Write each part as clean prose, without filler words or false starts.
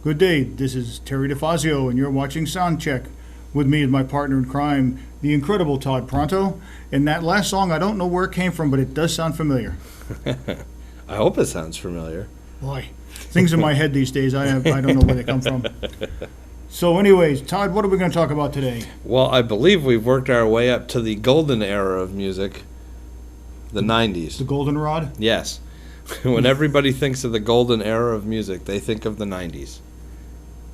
Good day, this is Terry Difazio, and you're watching Soundcheck. With me is my partner in crime, the incredible Todd Pronto. And that last song, I don't know where it came from, but it does sound familiar. I hope it sounds familiar. Boy, things in my head these days, I don't know where they come from. So anyways, Todd, what are we going to talk about today? Well, I believe we've worked our way up to the golden era of music, the 90s. The goldenrod? Yes. When everybody thinks of the golden era of music, they think of the 90s.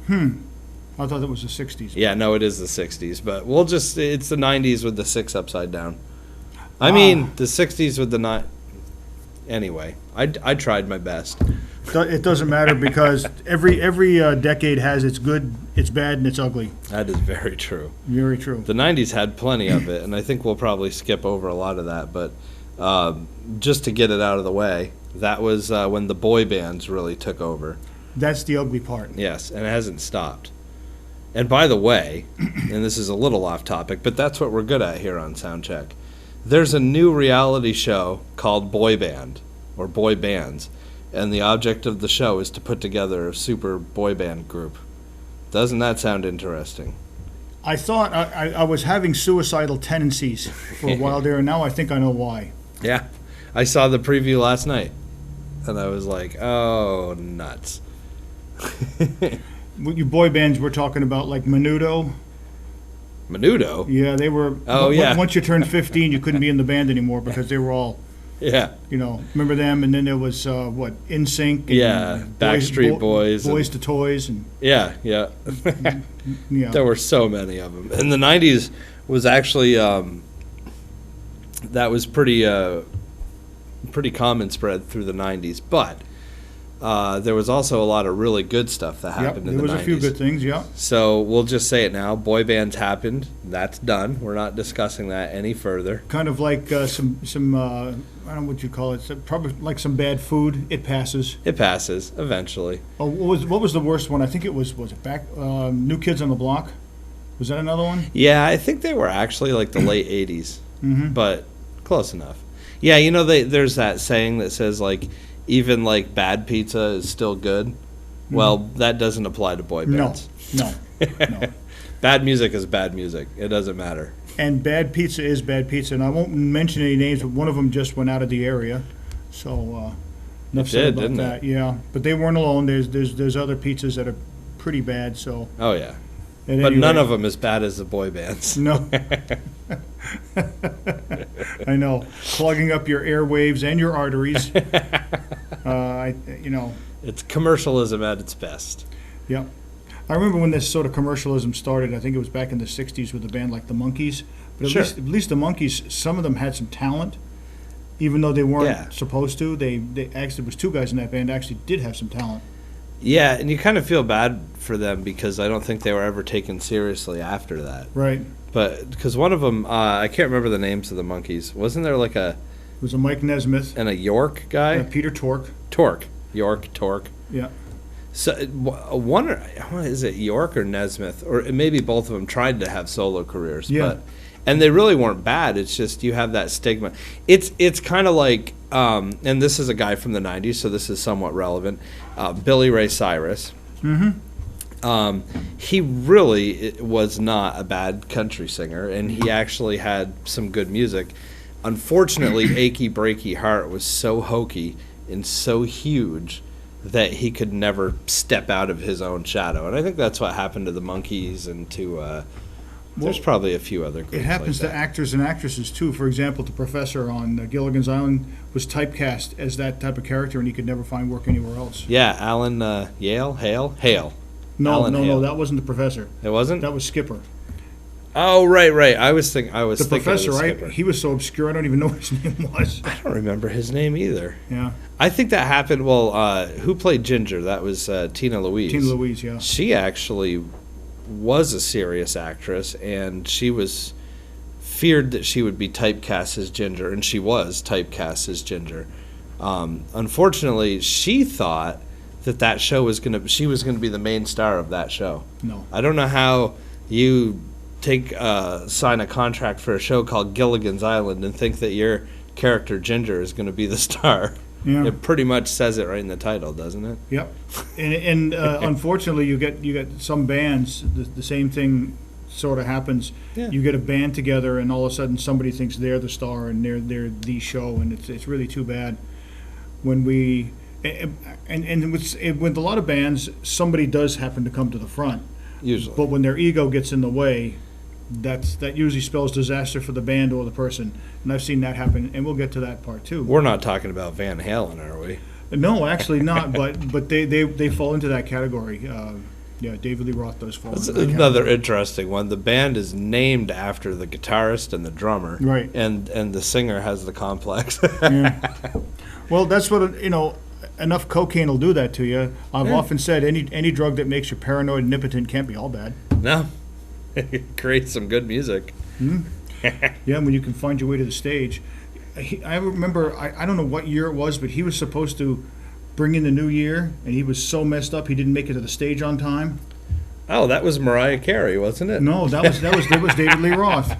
I thought it was the 60s. Yeah, no, it is the 60s, but it's the 90s with the 6 upside down. I mean, the 60s with the 9. Anyway, I tried my best. It doesn't matter because every decade has its good, its bad, and its ugly. That is very true. Very true. The 90s had plenty of it, and I think we'll probably skip over a lot of that, but just to get it out of the way, that was when the boy bands really took over. That's the ugly part. Yes, and it hasn't stopped. And by the way, and this is a little off topic, but that's what we're good at here on Soundcheck. There's a new reality show called Boy Band, or Boy Bands, and the object of the show is to put together a super boy band group. Doesn't that sound interesting? I thought I was having suicidal tendencies for a while there, and now I think I know why. Yeah, I saw the preview last night, and I was like, oh, nuts. What you boy bands we're talking about, like Menudo. Menudo? Yeah, they were. Oh, yeah. Once you turned 15, you couldn't be in the band anymore because they were all, Yeah. remember them? And then there was, NSYNC. Yeah, Backstreet Boys. Boys to Toys. And Yeah. yeah. There were so many of them. And the 90s was actually, that was pretty common spread through the 90s. But there was also a lot of really good stuff that happened in the 90s. There was a few good things, yeah. So we'll just say it now. Boy bands happened. That's done. We're not discussing that any further. Kind of like some I don't know what you call it, probably like some bad food. It passes. It passes, eventually. Oh, what was the worst one? I think it was it New Kids on the Block? Was that another one? Yeah, I think they were actually like the late 80s, but close enough. Yeah, there's that saying that says, like, even, like, bad pizza is still good. Well, that doesn't apply to boy bands. No. Bad music is bad music. It doesn't matter. And bad pizza is bad pizza. And I won't mention any names, but one of them just went out of the area. So, enough said about didn't that. it? Yeah, but they weren't alone. There's other pizzas that are pretty bad, so. Oh, yeah. At But any none rate- of them as bad as the boy bands. No. I know. Clogging up your airwaves and your arteries. It's commercialism at its best. Yeah. I remember when this sort of commercialism started. I think it was back in the 60s with a band like the Monkees. But Sure. at least the Monkees, some of them had some talent. Even though they weren't supposed to. They actually, there was two guys in that band actually did have some talent. Yeah, and you kind of feel bad for them because I don't think they were ever taken seriously after that. Right. But because one of them, I can't remember the names of the Monkees. Wasn't there like It was a Mike Nesmith. a York guy? Peter Tork. York, Torque. Yeah. So is it York or Nesmith, or maybe both of them tried to have solo careers? Yeah. And they really weren't bad. It's just you have that stigma. It's kind of like, and this is a guy from the '90s, so this is somewhat relevant. Billy Ray Cyrus. He really was not a bad country singer, and he actually had some good music. Unfortunately, Achy Breaky Heart was so hokey and so huge that he could never step out of his own shadow. And I think that's what happened to the Monkees and to there's probably a few other groups. It happens like to that. actors and actresses too. For example, the professor on Gilligan's Island was typecast as that type of character, and he could never find work anywhere else. Yeah, Alan Hale. No, Alan Hale. that wasn't the professor. It wasn't? That was Skipper. Oh, right. I was thinking. The professor, of the right? Skipper. He was so obscure, I don't even know what his name was. I don't remember his name either. Yeah, I think that happened. Well, who played Ginger? That was Tina Louise. Tina Louise. Yeah. She actually was a serious actress, and she was feared that she would be typecast as Ginger, and she was typecast as Ginger. Unfortunately, she thought that show was she was gonna be the main star of that show. No. I don't know how you sign a contract for a show called Gilligan's Island and think that your character Ginger is going to be the star. Yeah. It pretty much says it right in the title, doesn't it? Yep. And unfortunately, you get some bands, the same thing sort of happens. Yeah. You get a band together, and all of a sudden somebody thinks they're the star and they're the show, and it's really too bad when we and with a lot of bands, somebody does happen to come to the front, Usually. but when their ego gets in the way, that usually spells disaster for the band or the person, and I've seen that happen, and we'll get to that part too. We're not talking about Van Halen, are we? No, actually not, but they fall into that category. Yeah, David Lee Roth does fall That's into that another category. interesting one. The band is named after the guitarist and the drummer. Right. And the singer has the complex. Yeah. Well, that's what, enough cocaine will do that to you. I've often said any drug that makes you paranoid and impotent can't be all bad. No. It creates some good music. Yeah, when you can find your way to the stage. I remember, I don't know what year it was, but he was supposed to bring in the new year, and he was so messed up he didn't make it to the stage on time. Oh, that was Mariah Carey, wasn't it? No, that was David Lee Roth.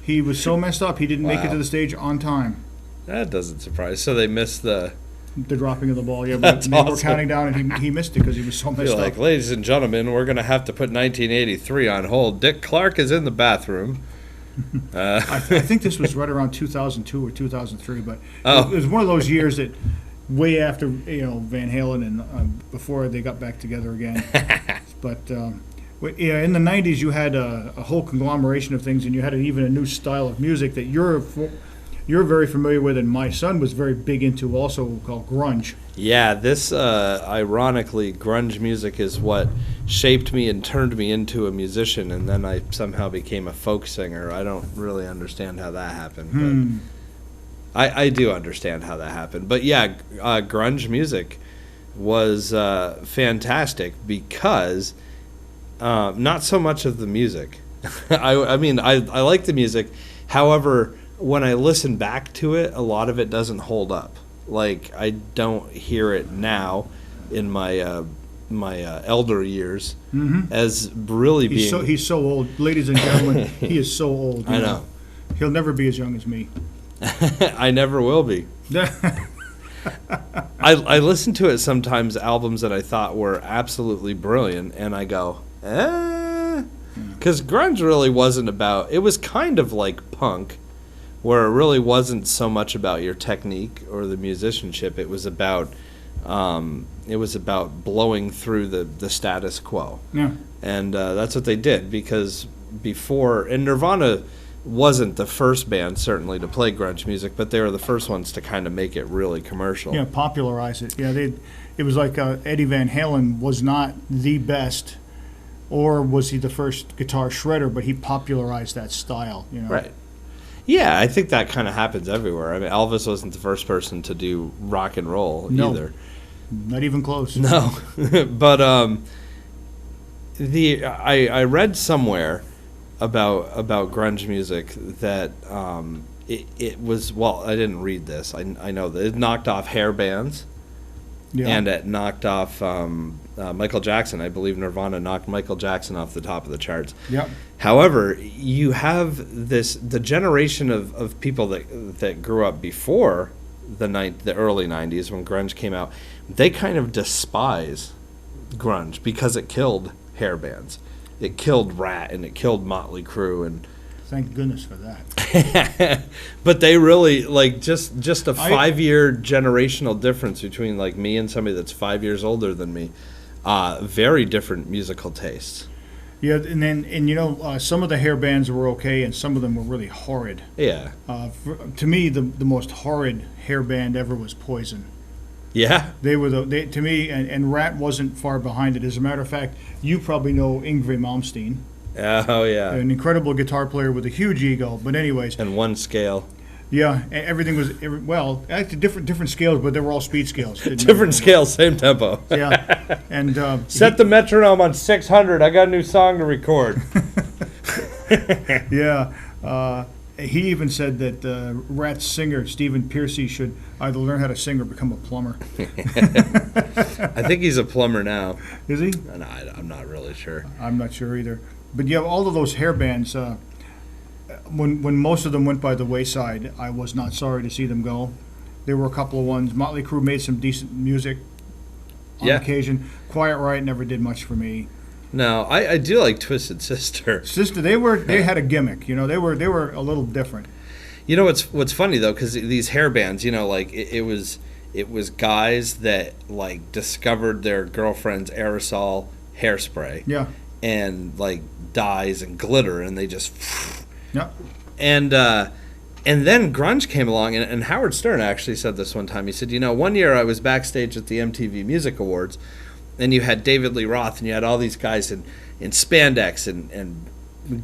He was so messed up he didn't make it Wow. to the stage on time. That doesn't surprise. So they missed the... The dropping of the ball, yeah. That's They were awesome. counting down, and he missed it because he was so messed You're up. like, ladies and gentlemen, we're going to have to put 1983 on hold. Dick Clark is in the bathroom. I think this was right around 2002 or 2003, but Oh. it was one of those years that way after Van Halen and before they got back together again. But yeah, in the 90s you had a whole conglomeration of things, and you had even a new style of music that you're very familiar with, and my son was very big into also, called grunge. Yeah, this, ironically, grunge music is what shaped me and turned me into a musician, and then I somehow became a folk singer. I don't really understand how that happened, but I do understand how that happened. But yeah, grunge music was fantastic because not so much of the music. I mean, I like the music. However, when I listen back to it, a lot of it doesn't hold up. Like, I don't hear it now in my my elder years as really being... He's so old. Ladies and gentlemen, he is so old. I know. He'll never be as young as me. I never will be. I listen to it sometimes, albums that I thought were absolutely brilliant, and I go, because grunge really wasn't about... It was kind of like punk, where it really wasn't so much about your technique or the musicianship. It was about blowing through the status quo. Yeah. And that's what they did, because before... And Nirvana wasn't the first band, certainly, to play grunge music, but they were the first ones to kind of make it really commercial. Yeah, popularize it. Yeah, it was like Eddie Van Halen was not the best, or was he the first guitar shredder, but he popularized that style. Right. Yeah, I think that kind of happens everywhere. I mean, Elvis wasn't the first person to do rock and roll either. Not even close. No, but I read somewhere about grunge music that it was, well, I didn't read this. I know that it knocked off hair bands, and it knocked off Michael Jackson. I believe Nirvana knocked Michael Jackson off the top of the charts. Yep. However, you have the generation of people that grew up before the early 90s when grunge came out. They kind of despise grunge because it killed hair bands. It killed Rat, and it killed Motley Crue, and Thank goodness for that. but they really, like, just a 5-year generational difference between, like, me and somebody that's 5 years older than me. Very different musical tastes. Yeah, and some of the hair bands were okay, and some of them were really horrid. Yeah. To me, the most horrid hair band ever was Poison. Yeah. They were to me, and Rat wasn't far behind it. As a matter of fact, you probably know Yngwie Malmsteen. Oh, yeah. An incredible guitar player with a huge ego. But anyways, And one scale. yeah, everything was actually different scales, but they were all speed scales. Different scale, same tempo. Yeah, and Set the metronome on 600. I got a new song to record. yeah. He even said that Rat's singer, Stephen Pearcy, should either learn how to sing or become a plumber. I think he's a plumber now. Is he? No, I'm not really sure. I'm not sure either. But yeah, all of those hair bands, when most of them went by the wayside, I was not sorry to see them go. There were a couple of ones. Motley Crue made some decent music on occasion. Quiet Riot never did much for me. No, I do like Twisted Sister. They had a gimmick. You know, they were a little different. You know what's funny though, because these hair bands, you know, like it was guys that like discovered their girlfriend's aerosol hairspray. Yeah. And like dyes and glitter, and they just. Yeah. And then grunge came along, and Howard Stern actually said this one time. He said, you know, one year I was backstage at the MTV Music Awards, and you had David Lee Roth, and you had all these guys in spandex and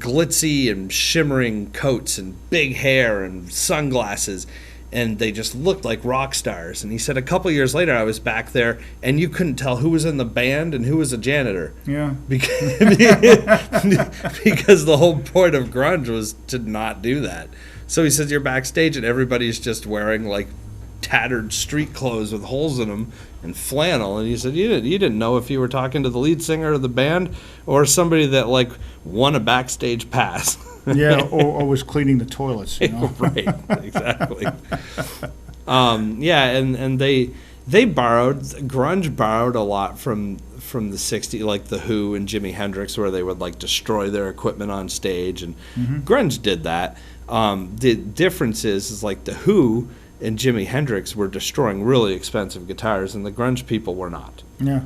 glitzy and shimmering coats and big hair and sunglasses, and they just looked like rock stars. And he said a couple years later I was back there, and you couldn't tell who was in the band and who was a janitor. Yeah. Because the whole point of grunge was to not do that. So he says you're backstage and everybody's just wearing like tattered street clothes with holes in them and flannel, and he said you didn't know if you were talking to the lead singer of the band or somebody that like won a backstage pass. Yeah, or was cleaning the toilets, you know? Right, exactly. Yeah, and they grunge borrowed a lot from the 60s, like the Who and Jimi Hendrix, where they would like destroy their equipment on stage, and grunge did that. The difference is like the Who and Jimi Hendrix were destroying really expensive guitars, and the grunge people were not. Yeah.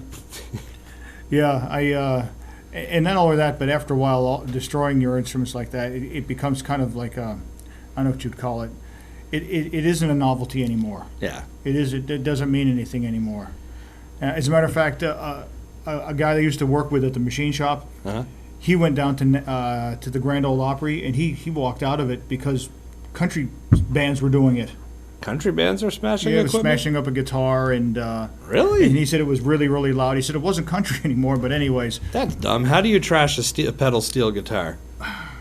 Yeah, and not only that, but after a while, destroying your instruments like that, it becomes kind of like I don't know what you'd call it. It isn't a novelty anymore. Yeah. It doesn't mean anything anymore. As a matter of fact, a guy that I used to work with at the machine shop, he went down to the Grand Ole Opry, and he walked out of it because country bands were doing it. Country bands are smashing equipment? equipment? Smashing up a guitar, and really? And he said it was really, really loud. He said it wasn't country anymore, but anyways. That's dumb. How do you trash a pedal steel guitar?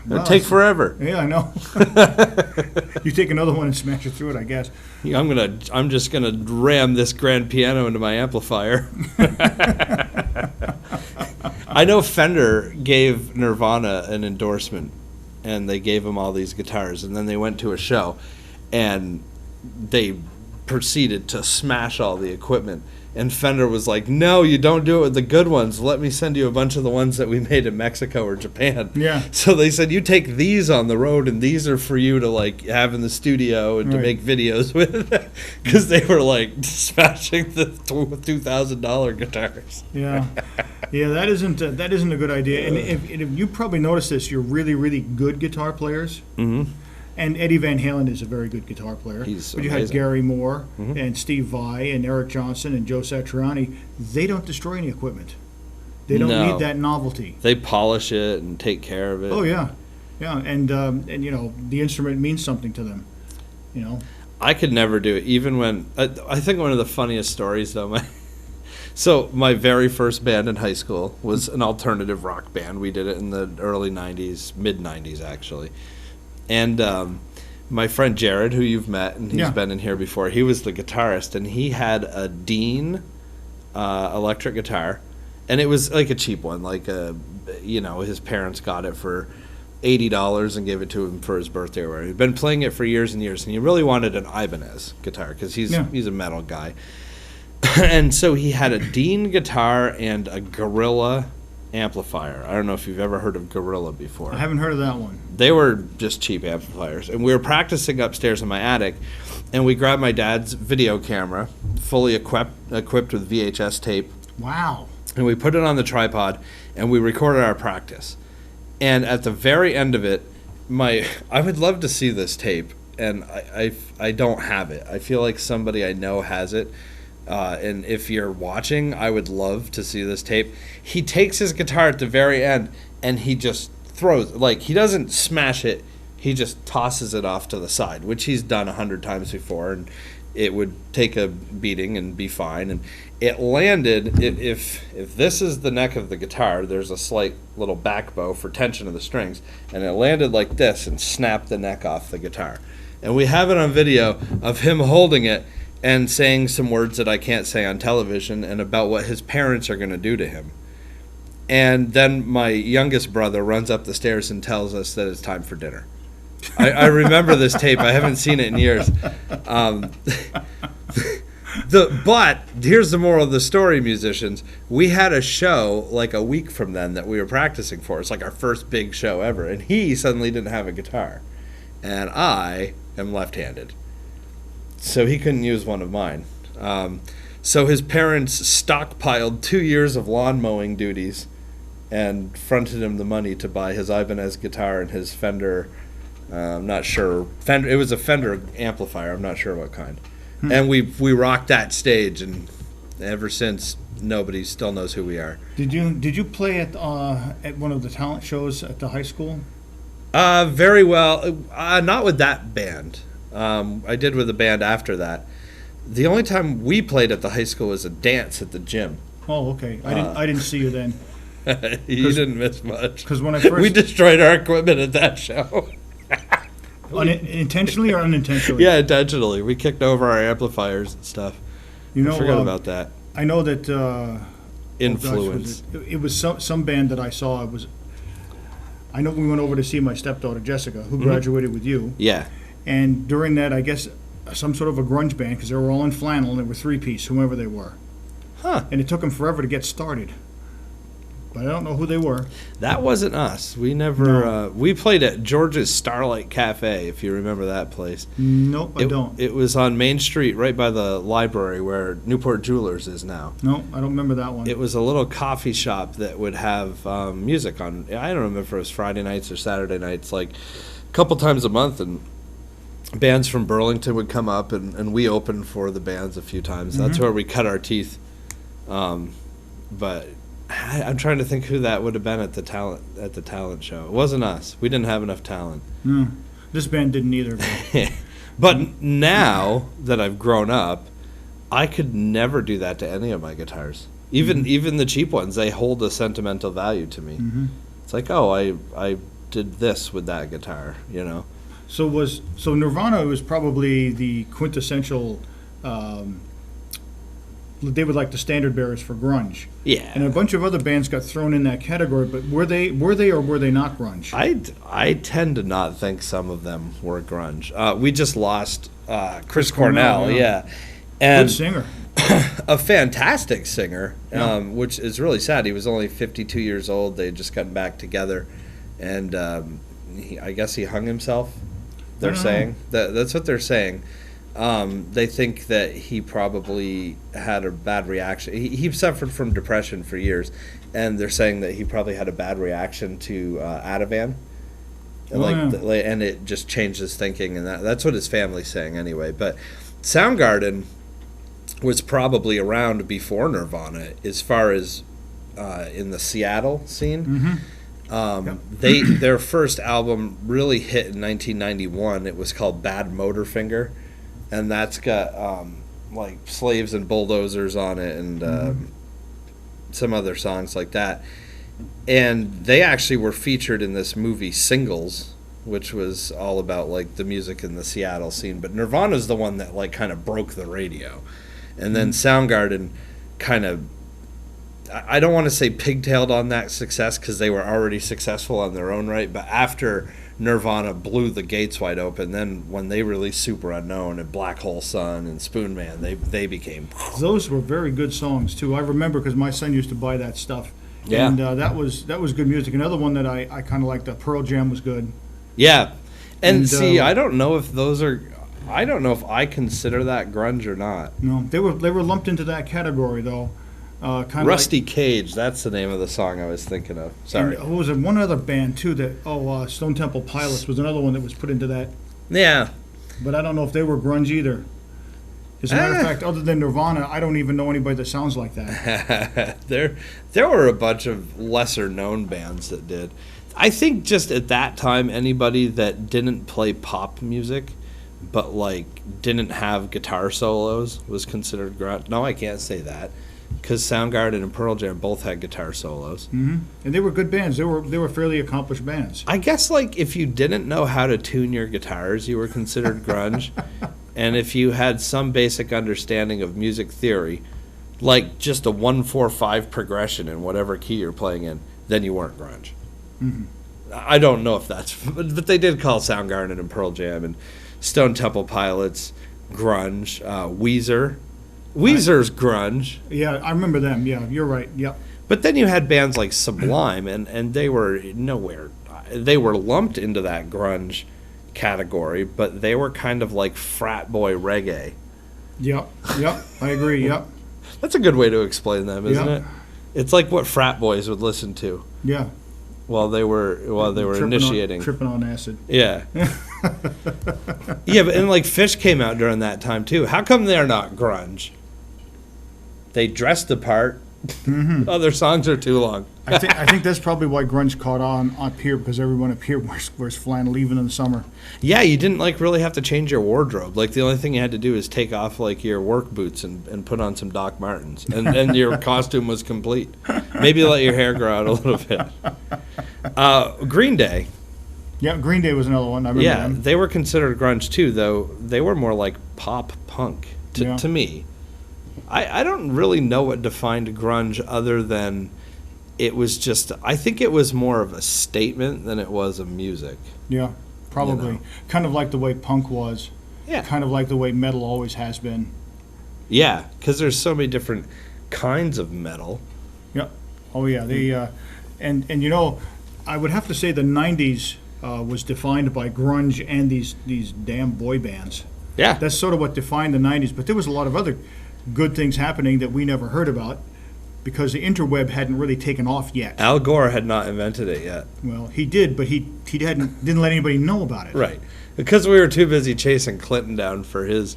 It'd take forever. Yeah, I know. You take another one and smash it through it, I guess. Yeah, I'm just gonna ram this grand piano into my amplifier. I know Fender gave Nirvana an endorsement, and they gave him all these guitars, and then they went to a show, and they proceeded to smash all the equipment. And Fender was like, no, you don't do it with the good ones. Let me send you a bunch of the ones that we made in Mexico or Japan. Yeah. So they said, you take these on the road, and these are for you to like have in the studio and to make videos with. Because they were like smashing the $2,000 guitars. Yeah. Yeah, that isn't a good idea. And if you probably noticed this, you're really, really good guitar players. Mm-hmm. And Eddie Van Halen is a very good guitar player. But you had Gary Moore and Steve Vai and Eric Johnson and Joe Satriani. They don't destroy any equipment. They don't need that novelty. They polish it and take care of it. Oh yeah, yeah, and you know the instrument means something to them. You know. I could never do it, even when I think one of the funniest stories though. So my very first band in high school was an alternative rock band. We did it in the early '90s, mid '90s actually. And my friend Jared, who you've met, and he's been in here before, he was the guitarist, and he had a Dean electric guitar, and it was like a cheap one, like his parents got it for $80 and gave it to him for his birthday or whatever. He'd been playing it for years and years, and he really wanted an Ibanez guitar because he's a metal guy. And so he had a Dean guitar and a Gorilla amplifier. I don't know if you've ever heard of Gorilla before. I haven't heard of that one. They were just cheap amplifiers. And we were practicing upstairs in my attic, and we grabbed my dad's video camera, fully equipped with VHS tape. Wow. And we put it on the tripod, and we recorded our practice. And at the very end of it, I would love to see this tape, and I don't have it. I feel like somebody I know has it. And if you're watching, I would love to see this tape. He takes his guitar at the very end, and he just throws, like, he doesn't smash it, he just tosses it off to the side, which he's done 100 times before, and it would take a beating and be fine. And it landed, if this is the neck of the guitar, there's a slight little back bow for tension of the strings, and it landed like this and snapped the neck off the guitar. And we have it on video of him holding it and saying some words that I can't say on television and about what his parents are going to do to him. And then my youngest brother runs up the stairs and tells us that it's time for dinner. I remember this tape. I haven't seen it in years. But here's the moral of the story, musicians. We had a show like a week from then that we were practicing for. It's like our first big show ever. And he suddenly didn't have a guitar. And I am left-handed. So he couldn't use one of mine. So his parents stockpiled 2 years of lawn mowing duties and fronted him the money to buy his Ibanez guitar and his Fender, I'm not sure. Fender, it was a Fender amplifier. I'm not sure what kind. And we rocked that stage, and ever since, nobody still knows who we are. Did you play at one of the talent shows at the high school? Very well. Not with that band. I did with a band after that. The only time we played at the high school was a dance at the gym. Oh, okay. I didn't see you then. You didn't miss much. Because when I first we destroyed our equipment at that show. Intentionally or unintentionally? Yeah, intentionally. We kicked over our amplifiers and stuff. You know, I forgot about that. I know that Influence. it was some band that I saw. I know we went over to see my stepdaughter Jessica, who graduated with you. Yeah. And during that, I guess some sort of a grunge band, because they were all in flannel and they were three-piece, whomever they were. Huh. And it took them forever to get started. But I don't know who they were. That wasn't us. We never. No. We played at George's Starlight Cafe, if you remember that place. Nope, I don't. It was on Main Street, right by the library where Newport Jewelers is now. No, I don't remember that one. It was a little coffee shop that would have music on. I don't remember if it was Friday nights or Saturday nights, like a couple times a month, and bands from Burlington would come up, and we opened for the bands a few times. That's where we cut our teeth. But I'm trying to think who that would have been at the talent show. It wasn't us. We didn't have enough talent. No, this band didn't either. But now that I've grown up, I could never do that to any of my guitars. Even the cheap ones, they hold a sentimental value to me. It's like, oh, I did this with that guitar, you know. So Nirvana was probably the quintessential. They were like the standard bearers for grunge. Yeah. And a bunch of other bands got thrown in that category, but were they or were they not grunge? I tend to not think some of them were grunge. We just lost Chris Cornell, yeah. And good singer. A fantastic singer, which is really sad. He was only 52 years old. They had just gotten back together, and I guess he hung himself, they're saying. That's what they're saying. They think that he probably had a bad reaction. He suffered from depression for years, and they're saying that he probably had a bad reaction to Ativan, and it just changed his thinking, and that's what his family's saying anyway. But Soundgarden was probably around before Nirvana, as far as in the Seattle scene. Their first album really hit in 1991. It was called Bad Motorfinger. And that's got like Slaves and Bulldozers on it, and some other songs like that. And they actually were featured in this movie Singles, which was all about like the music in the Seattle scene. But Nirvana's the one that like kind of broke the radio. And then Soundgarden kind of, I don't want to say pigtailed on that success because they were already successful on their own right, but after Nirvana blew the gates wide open, then when they released Super Unknown and Black Hole Sun and Spoon Man, they became... Those were very good songs too. I remember because my son used to buy that stuff. Yeah. And that was good music. Another one that I kind of liked, Pearl Jam, was good. Yeah. And see, I don't know if those are... I don't know if I consider that grunge or not. No, they were lumped into that category though. Rusty Cage, that's the name of the song I was thinking of. Sorry. And, was there one other band too that Stone Temple Pilots was another one that was put into that. Yeah. But I don't know if they were grunge either. As a matter of fact, other than Nirvana, I don't even know anybody that sounds like that. There were a bunch of lesser known bands that did. I think just at that time, anybody that didn't play pop music but like didn't have guitar solos was considered grunge. No, I can't say that. Because Soundgarden and Pearl Jam both had guitar solos. And they were good bands. They were fairly accomplished bands. I guess like if you didn't know how to tune your guitars, you were considered grunge. And if you had some basic understanding of music theory, like just a 1-4-5 progression in whatever key you're playing in, then you weren't grunge. I don't know if that's, but they did call Soundgarden and Pearl Jam and Stone Temple Pilots grunge. Weezer. Weezer's grunge. Yeah, I remember them. Yeah, you're right. Yep. But then you had bands like Sublime, and they were nowhere. They were lumped into that grunge category, but they were kind of like frat boy reggae. Yep. I agree. Yep. That's a good way to explain them, isn't Yep. it? It's like what frat boys would listen to Yeah. while they were initiating. Tripping on acid. Yeah. Yeah, but and like Fish came out during that time too. How come they're not grunge? They dressed the part. Mm-hmm. Other songs are too long. I think that's probably why grunge caught on up here, because everyone up here wears flannel even in the summer. Yeah, you didn't like really have to change your wardrobe. Like the only thing you had to do is take off like your work boots and put on some Doc Martens, and your costume was complete. Maybe let your hair grow out a little bit. Green Day. Yeah, Green Day was another one. I remember Yeah, them. they were considered grunge too, though they were more like pop punk to me. I don't really know what defined grunge other than it was just, I think it was more of a statement than it was a music. Yeah, probably. You know. Kind of like the way punk was. Yeah. Kind of like the way metal always has been. Yeah, because there's so many different kinds of metal. Yep. Oh yeah. They and you know, I would have to say the '90s was defined by grunge and these damn boy bands. Yeah. That's sort of what defined the '90s. But there was a lot of other good things happening that we never heard about because the interweb hadn't really taken off yet. Al Gore had not invented it yet. Well, he did, but he didn't let anybody know about it. Right. Because we were too busy chasing Clinton down for his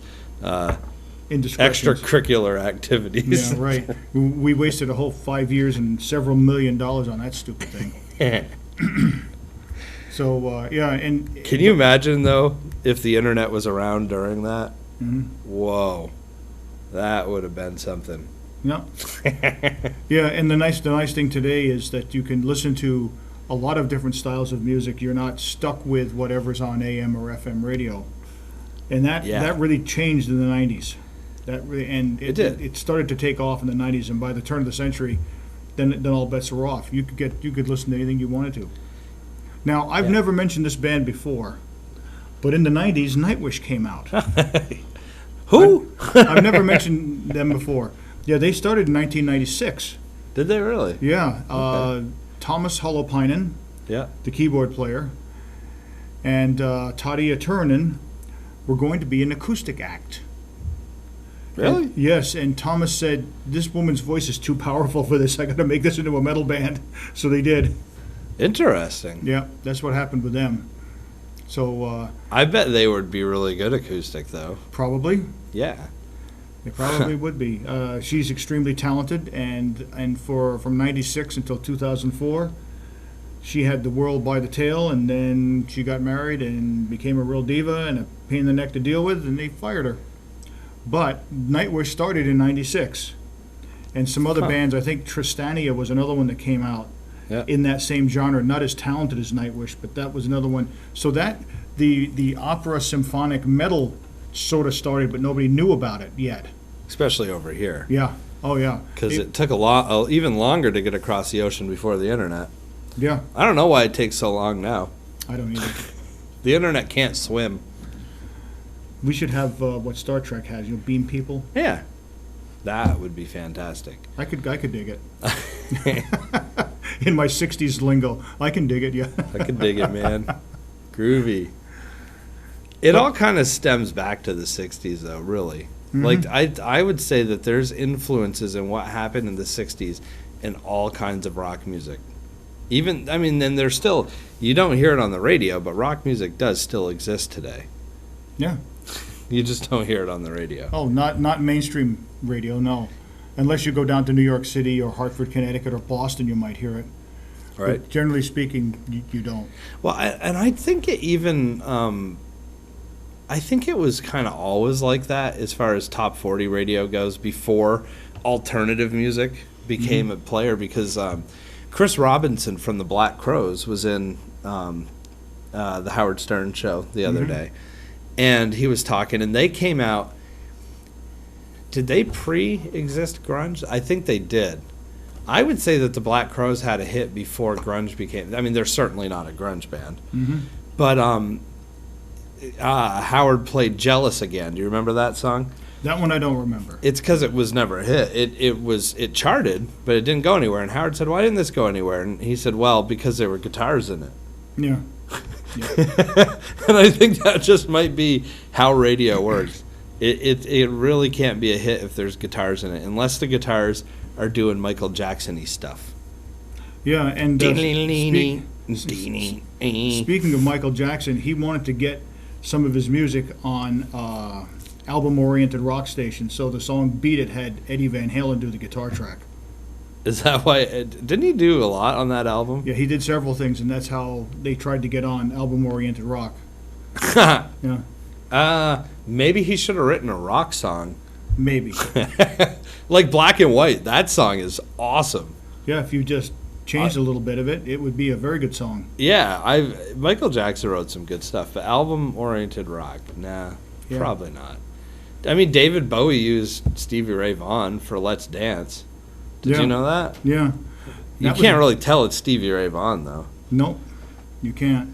Indiscretions. extracurricular activities. Yeah, right. We wasted a whole 5 years and several $1 million on that stupid thing. So, yeah, and... Can you imagine, though, if the internet was around during that? Mhm. Whoa. That would have been something. Yeah. Yeah, and the nice thing today is that you can listen to a lot of different styles of music. You're not stuck with whatever's on AM or FM radio. And that really changed in the 90s. It did. It started to take off in the 90s, and by the turn of the century, then all bets were off. You could listen to anything you wanted to. Now, I've never mentioned this band before, but in the 90s, Nightwish came out. Who? I've never mentioned them before. Yeah, they started in 1996. Did they really? Yeah. Okay. Thomas Holopainen, Yeah. the keyboard player, and Tadia Turunen were going to be an acoustic act. Really? Yes, and Thomas said, this woman's voice is too powerful for this. I got to make this into a metal band. So they did. Interesting. Yeah, that's what happened with them. So I bet they would be really good acoustic, though. probably. Yeah. They probably would be. She's extremely talented, and from '96 until 2004, she had the world by the tail, and then she got married and became a real diva and a pain in the neck to deal with, and they fired her. But Nightwish started in '96, and some other bands. I think Tristania was another one that came out in that same genre. Not as talented as Nightwish, but that was another one. So that the opera symphonic metal sort of started, but nobody knew about it yet. Especially over here. Yeah. Oh, yeah. Because it took even longer to get across the ocean before the internet. Yeah. I don't know why it takes so long now. I don't either. The internet can't swim. We should have what Star Trek has, beam people. Yeah. That would be fantastic. I could dig it. In my 60s lingo, I can dig it, yeah. I can dig it, man. Groovy. It all kind of stems back to the 60s, though, really. Like, I would say that there's influences in what happened in the 60s in all kinds of rock music. Even, I mean, then there's still, you don't hear it on the radio, but rock music does still exist today. Yeah. You just don't hear it on the radio. Oh, not mainstream radio, no. Unless you go down to New York City or Hartford, Connecticut, or Boston, you might hear it. Right. But generally speaking, you don't. Well, I think it even, I think it was kind of always like that as far as top 40 radio goes before alternative music became a player, because Chris Robinson from the Black Crowes was in the Howard Stern show the other day, and he was talking, and they came out. Did they pre-exist grunge? I think they did, I would say that the Black Crowes had a hit before grunge became. I mean, they're certainly not a grunge band, but Howard played "Jealous Again." Do you remember that song? That one I don't remember. It's because it was never a hit. It charted, but it didn't go anywhere. And Howard said, "Why didn't this go anywhere?" And he said, "Well, because there were guitars in it." Yeah. And I think that just might be how radio works. It really can't be a hit if there's guitars in it, unless the guitars are doing Michael Jackson-y stuff. Yeah, and Speaking speaking of Michael Jackson, he wanted to get some of his music on album-oriented rock stations, so the song "Beat It" had Eddie Van Halen do the guitar track. Is that why? Didn't he do a lot on that album? Yeah, he did several things, and that's how they tried to get on album-oriented rock. Yeah. Maybe he should have written a rock song. Maybe. Like Black and White. That song is awesome. Yeah, if you just changed a little bit of it, it would be a very good song. Yeah, Michael Jackson wrote some good stuff, but album-oriented rock, probably not. I mean, David Bowie used Stevie Ray Vaughan for "Let's Dance." Did you know that? Yeah. You can't really tell it's Stevie Ray Vaughan, though. Nope, you can't.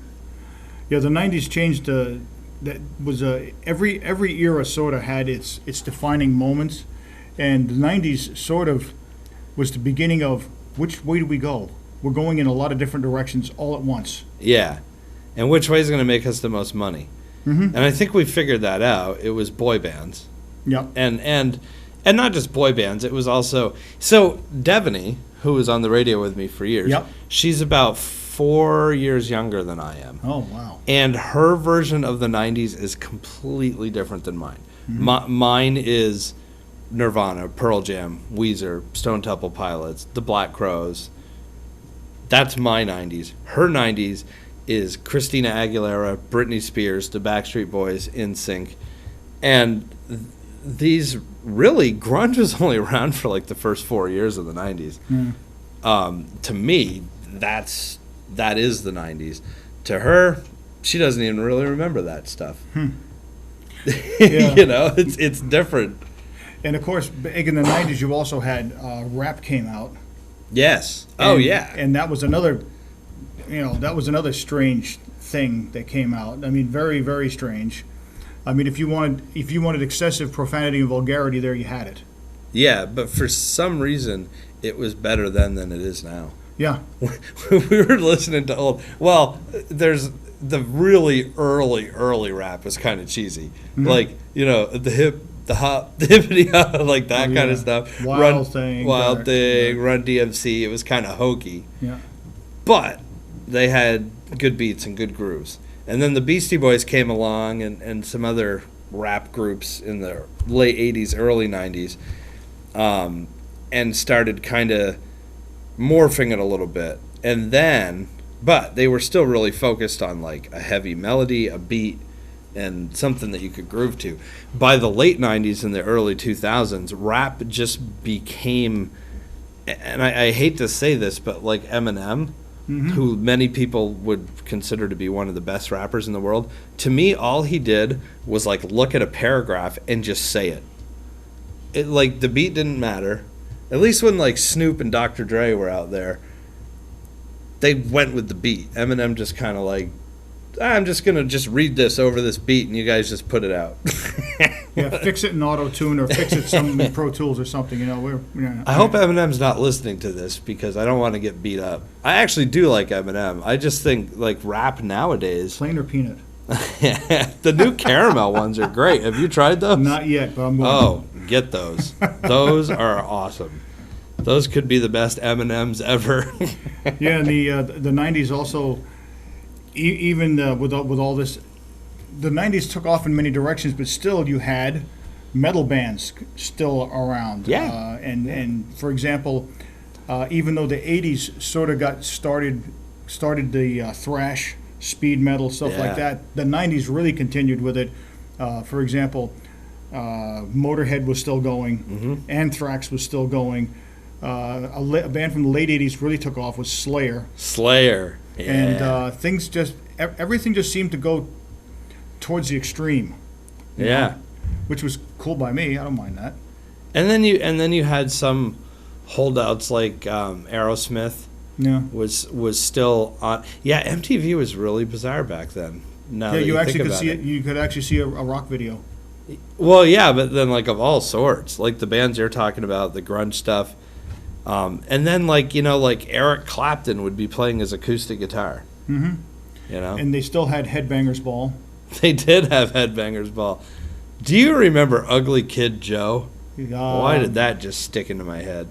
Yeah, the '90s changed. That was every era sort of had its defining moments, and the '90s sort of was the beginning of which way do we go? We're going in a lot of different directions all at once. Yeah, and which way is going to make us the most money? And I think we figured that out. It was boy bands. Yep. And not just boy bands. It was also Devaney, who was on the radio with me for years. Yep. She's about 4 years younger than I am. Oh wow. And her version of the '90s is completely different than mine. Mine is Nirvana, Pearl Jam, Weezer, Stone Temple Pilots, the Black Crowes. That's my '90s. Her '90s is Christina Aguilera, Britney Spears, the Backstreet Boys, NSYNC, and these really grunge was only around for like the first 4 years of the '90s. To me, that is the '90s. To her, she doesn't even really remember that stuff. Yeah. You know, it's different. And of course, back in the '90s, you also had rap came out. Yes. And that was another, strange thing that came out. I mean, very, very strange. I mean, if you wanted excessive profanity and vulgarity, there you had it. Yeah, but for some reason, it was better then than it is now. Yeah. We were listening to old. Well, there's the really early rap was kind of cheesy, like the hip. The hop, the hippity hop, like that kind of stuff. Wild Thing, Run DMC. It was kind of hokey. Yeah. But they had good beats and good grooves. And then the Beastie Boys came along and some other rap groups in the late 80s, early 90s, and started kind of morphing it a little bit. But they were still really focused on like a heavy melody, a beat, and something that you could groove to. By the late 90s and the early 2000s, rap just became, and I hate to say this, but like Eminem, who many people would consider to be one of the best rappers in the world, to me, all he did was like look at a paragraph and just say it. It like the beat didn't matter. At least when like Snoop and Dr. Dre were out there, they went with the beat. Eminem just kind of like, I'm just going to just read this over this beat and you guys just put it out. Yeah, fix it in Auto-Tune or fix it in Pro Tools or something. I hope Eminem's not listening to this because I don't want to get beat up. I actually do like Eminem. I just think like rap nowadays. Plain or peanut? The new caramel ones are great. Have you tried those? Not yet, but I'm going to. Get those. Those are awesome. Those could be the best M&Ms ever. Yeah, and the 90s also, even with all this, the 90s took off in many directions, but still you had metal bands still around. Yeah. And for example, even though the 80s sort of got started the thrash, speed metal, stuff like that, the 90s really continued with it. For example, Motorhead was still going, Anthrax was still going. A band from the late 80s really took off was Slayer. Yeah. And everything just seemed to go towards the extreme. Yeah. Which was cool by me. I don't mind that. And then you had some holdouts like Aerosmith Yeah. was still on. Yeah, MTV was really bizarre back then. Now Yeah, that you think actually could about see it. You could actually see a rock video. Well, yeah, but then like of all sorts, like the bands you're talking about, the grunge stuff, and then like like Eric Clapton would be playing his acoustic guitar. Mm-hmm. And they still had Headbangers Ball. They did have Headbangers Ball. Do you remember Ugly Kid Joe? Why did that just stick into my head?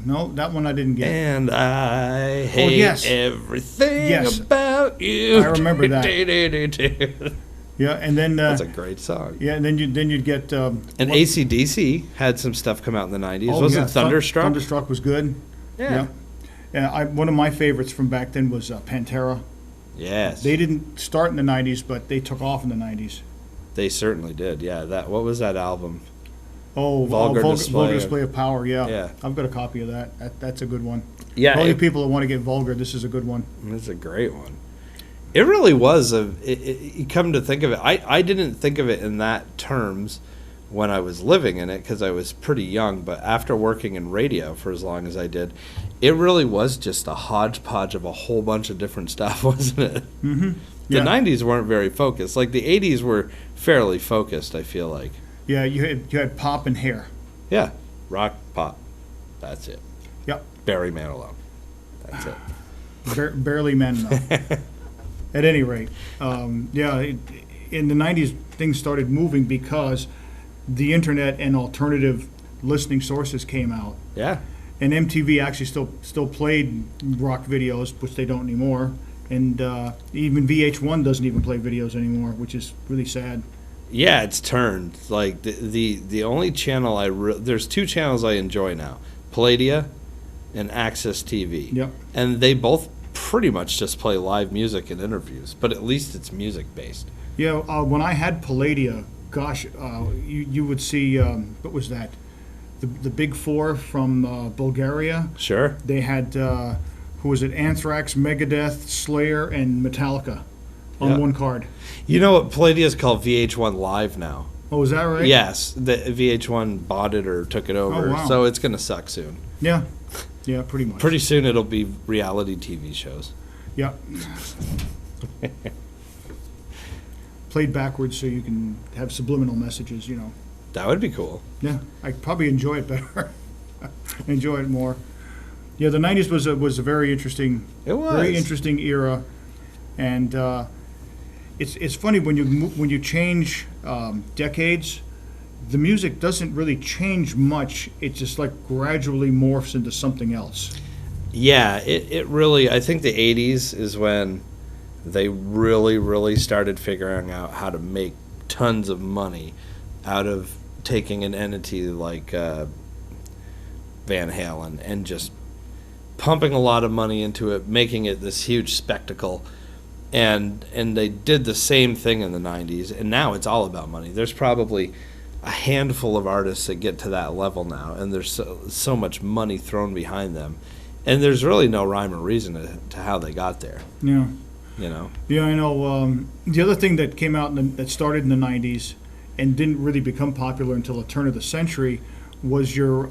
No, that one I didn't get. And I hate everything about you. I remember that. Yeah, and then that's a great song. Yeah, and then you'd get and AC/DC had some stuff come out in the 90s. Wasn't Thunderstruck? Thunderstruck was good. Yeah. One of my favorites from back then was Pantera. Yes. They didn't start in the 90s, but they took off in the 90s. They certainly did. Yeah. What was that album? Oh, Vulgar Display of Power. Yeah. Yeah. I've got a copy of that. That's a good one. Yeah. For all you people that want to get vulgar, this is a good one. It's a great one. It really was. You come to think of it, I didn't think of it in that terms when I was living in it because I was pretty young. But after working in radio for as long as I did, it really was just a hodgepodge of a whole bunch of different stuff, wasn't it? Mm-hmm. The 90s weren't very focused. Like the 80s were fairly focused, I feel like. Yeah, you had pop and hair. Yeah, rock, pop. That's it. Yep. Barry Manilow. That's it. Barely men enough. At any rate, in the 90s, things started moving because the internet and alternative listening sources came out. Yeah. And MTV actually still played rock videos, which they don't anymore. And even VH1 doesn't even play videos anymore, which is really sad. Yeah, it's turned. Like the only channel there's two channels I enjoy now: Palladia and Access TV. Yep. And they both pretty much just play live music and interviews, but at least it's music based. Yeah. When I had Palladia, gosh, you would see what was that? The Big Four from Bulgaria. Sure. They had who was it? Anthrax, Megadeth, Slayer, and Metallica on one card. You know what? Palladia is called VH1 Live now. Oh, is that right? Yes, the VH1 bought it or took it over, wow. so it's gonna suck soon. Yeah, pretty much. Pretty soon it'll be reality TV shows. Yeah. Played backwards so you can have subliminal messages, That would be cool. Yeah, I probably enjoy it better. Enjoy it more. Yeah, the 90s was a very interesting. It was. Very interesting era, and it's funny when you change decades, the music doesn't really change much. It just like gradually morphs into something else. Yeah, it really. I think the 80s is when they really, really started figuring out how to make tons of money out of taking an entity like Van Halen and just pumping a lot of money into it, making it this huge spectacle. And they did the same thing in the 90s, and now it's all about money. There's probably a handful of artists that get to that level now, and there's so much money thrown behind them. And there's really no rhyme or reason to how they got there. Yeah. Yeah, I know. The other thing that came out that started in the 90s and didn't really become popular until the turn of the century was your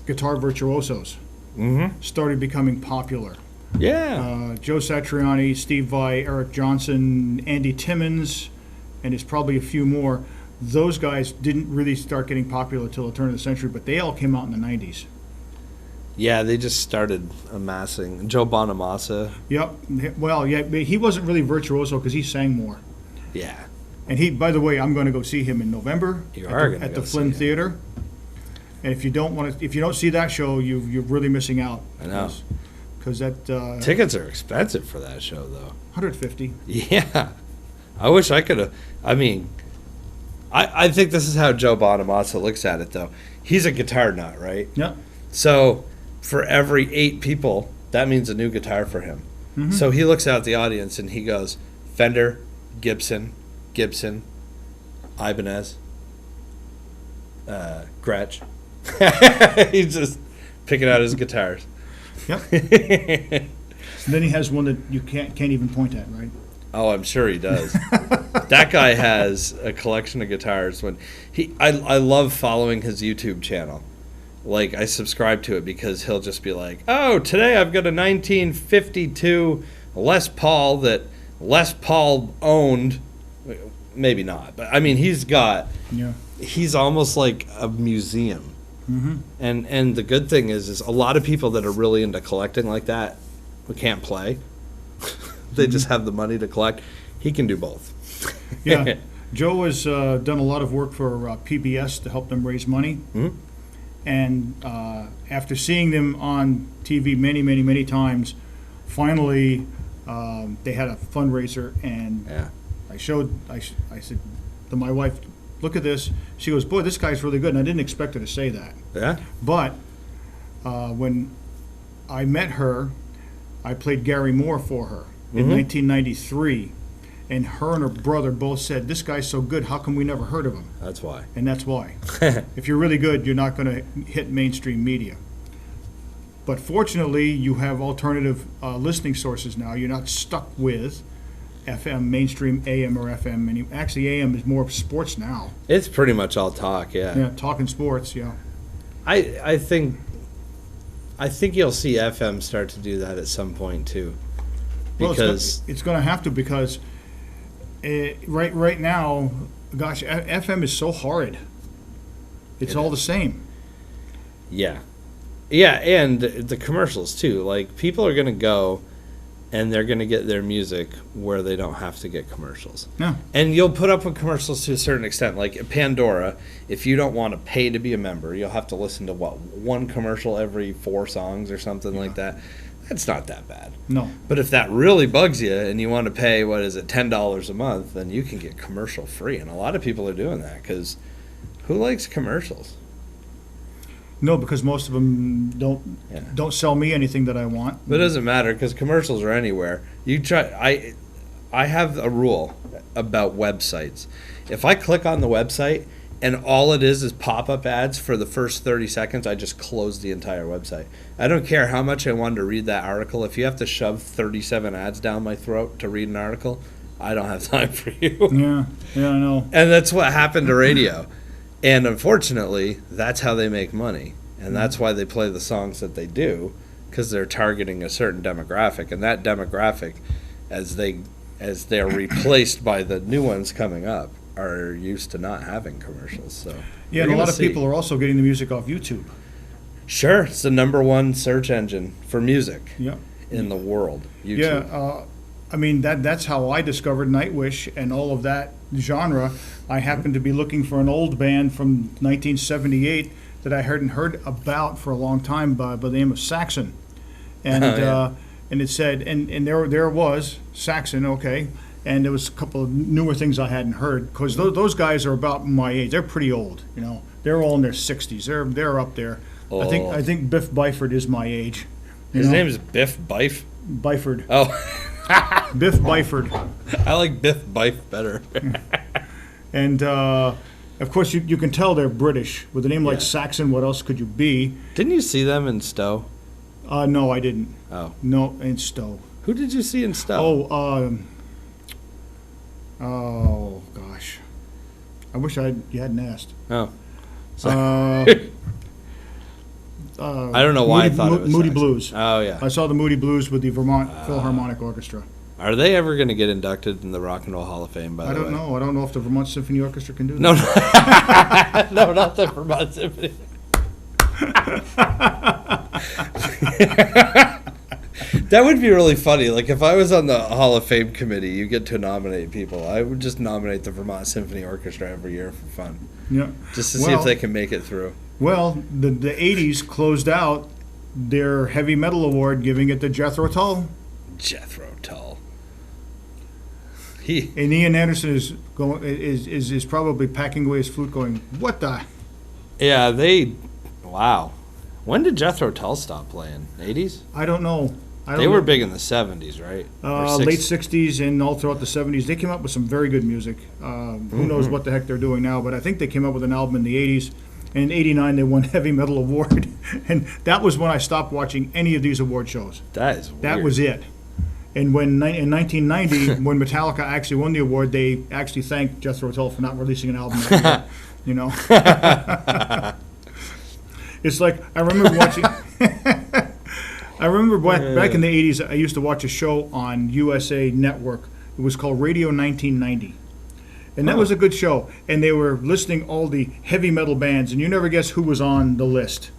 guitar virtuosos. Mm-hmm. Started becoming popular. Yeah. Joe Satriani, Steve Vai, Eric Johnson, Andy Timmons, and there's probably a few more. Those guys didn't really start getting popular until the turn of the century, but they all came out in the 90s. Yeah, they just started amassing. Joe Bonamassa. Yep. Well, yeah, but he wasn't really virtuoso because he sang more. Yeah. And by the way, I'm going to go see him in November at the Flynn Theater. And if you don't see that show, you're really missing out. I know. Because that tickets are expensive for that show, though. $150. Yeah, I wish I could have. I mean, I think this is how Joe Bonamassa looks at it, though. He's a guitar nut, right? Yeah. So for every 8 people, that means a new guitar for him. Mm-hmm. So he looks out at the audience and he goes, Fender, Gibson, Ibanez, Gretsch. He's just picking out his guitars. Yep. Then he has one that you can't even point at, right? Oh, I'm sure he does. That guy has a collection of guitars. I love following his YouTube channel like I subscribe to it because he'll just be like, "Oh, today I've got a 1952 Les Paul that Les Paul owned." Maybe not, but I mean, he's almost like a museum. Mm-hmm. And the good thing is a lot of people that are really into collecting like that, we can't play. They just have the money to collect. He can do both. Yeah. Joe has done a lot of work for PBS to help them raise money. Mm-hmm. And after seeing them on TV many, many, many times, finally they had a fundraiser, and Yeah. I said to my wife, "Look at this." She goes, "Boy, this guy's really good." And I didn't expect her to say that. Yeah. But when I met her, I played Gary Moore for her in 1993. And her and her brother both said, "This guy's so good, how come we never heard of him?" That's why. And that's why. If you're really good, you're not going to hit mainstream media. But fortunately, you have alternative listening sources now. You're not stuck with FM, mainstream AM or FM. And actually, AM is more sports now. It's pretty much all talk, yeah. Yeah, talking sports, yeah. I think you'll see FM start to do that at some point too. Because it's going to have to, because right now, gosh, FM is so hard. It's all the same. Yeah. Yeah, and the commercials too. Like, people are going to go and they're going to get their music where they don't have to get commercials. Yeah. And you'll put up with commercials to a certain extent. Like Pandora, if you don't want to pay to be a member, you'll have to listen to one commercial every 4 songs or something like that. That's not that bad. No. But if that really bugs you and you want to pay, $10 a month, then you can get commercial free. And a lot of people are doing that because who likes commercials? No, because most of them don't sell me anything that I want. But it doesn't matter because commercials are anywhere. I have a rule about websites. If I click on the website and all it is pop-up ads for the first 30 seconds, I just close the entire website. I don't care how much I wanted to read that article. If you have to shove 37 ads down my throat to read an article, I don't have time for you. Yeah, I know. And that's what happened to radio. And unfortunately, that's how they make money. And that's why they play the songs that they do, because they're targeting a certain demographic. And that demographic, as they're replaced by the new ones coming up, are used to not having commercials. So yeah, and a lot of people are also getting the music off YouTube. Sure, it's the #1 search engine for music in the world. YouTube. Yeah, I mean that's how I discovered Nightwish and all of that genre. I happened to be looking for an old band from 1978 that I hadn't heard about for a long time by the name of Saxon, and and it said and there was Saxon, okay. And there was a couple of newer things I hadn't heard, because those guys are about my age. They're pretty old, you know. They're all in their 60s. They're up there. Oh. I think Biff Byford is my age. His name is Biff Byf? Byford. Oh. Biff Byford. I like Biff Byf better. And of course you can tell they're British. With a name like Saxon, what else could you be? Didn't you see them in Stowe? No, I didn't. Oh. No, in Stowe. Who did you see in Stowe? Oh gosh, I wish you hadn't asked. Oh, sorry. I don't know why I thought it was Moody Saxon. Blues. Oh yeah, I saw the Moody Blues with the Vermont Philharmonic Orchestra. Are they ever going to get inducted in the Rock and Roll Hall of Fame? By the way, I don't know. I don't know if the Vermont Symphony Orchestra can do that. No, no, not the Vermont Symphony. That would be really funny. Like, if I was on the Hall of Fame committee, you get to nominate people. I would just nominate the Vermont Symphony Orchestra every year for fun. Yeah. Just to see if they can make it through. Well, the 80s closed out their heavy metal award, giving it to Jethro Tull. Jethro Tull. And Ian Anderson is probably packing away his flute, going, "What the?" Yeah, wow. When did Jethro Tull stop playing? 80s? I don't know. They were big in the 70s, right? Late 60s and all throughout the 70s. They came up with some very good music. Who knows what the heck they're doing now, but I think they came up with an album in the 80s. And in 89, they won Heavy Metal Award. And that was when I stopped watching any of these award shows. That is weird. That was it. And in 1990, when Metallica actually won the award, they actually thanked Jethro Tull for not releasing an album that year, you know. It's like I remember watching. I remember back in the 80s, I used to watch a show on USA Network. It was called Radio 1990. And that was a good show. And they were listing all the heavy metal bands, and you never guess who was on the list.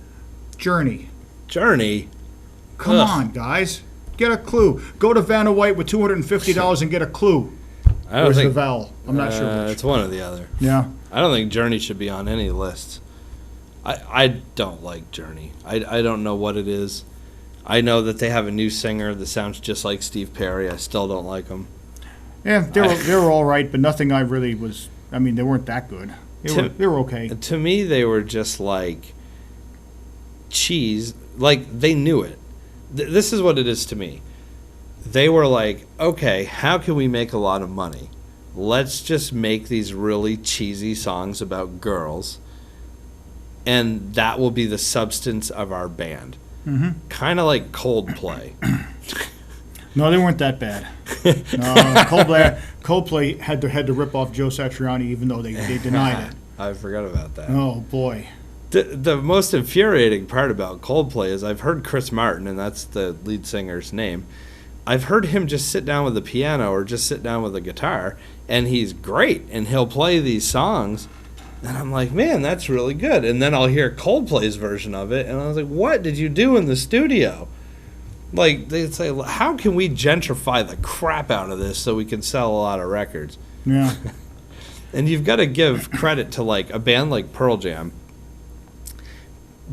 Journey. Journey? Come on, guys. Get a clue. Go to Vanna White with $250 and get a clue. I don't Where's think the vowel? I'm not sure which. It's one or the other. Yeah. I don't think Journey should be on any lists. I don't like Journey. I don't know what it is. I know that they have a new singer that sounds just like Steve Perry. I still don't like him. Yeah, they were all right, but nothing I really was. I mean, they weren't that good. They were okay. To me, they were just like cheese. Like, they knew it. This is what it is to me. They were like, okay, how can we make a lot of money? Let's just make these really cheesy songs about girls, and that will be the substance of our band. Mm-hmm. Kind of like Coldplay. No, they weren't that bad. No, Coldplay had to rip off Joe Satriani, even though they denied it. I forgot about that. Oh, boy. The most infuriating part about Coldplay is I've heard Chris Martin, and that's the lead singer's name. I've heard him just sit down with the piano or just sit down with a guitar, and he's great, and he'll play these songs, and I'm like, man, that's really good. And then I'll hear Coldplay's version of it, and I was like, what did you do in the studio? Like, they'd say, how can we gentrify the crap out of this so we can sell a lot of records? Yeah. And you've got to give credit to, like, a band like Pearl Jam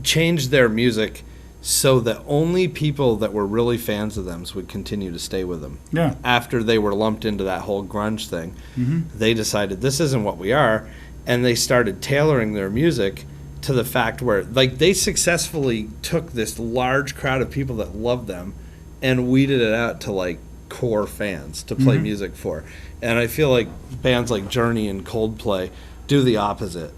changed their music so that only people that were really fans of them would continue to stay with them. Yeah. After they were lumped into that whole grunge thing, they decided this isn't what we are, and they started tailoring their music to the fact where, like, they successfully took this large crowd of people that loved them and weeded it out to, like, core fans to play music for. And I feel like bands like Journey and Coldplay do the opposite.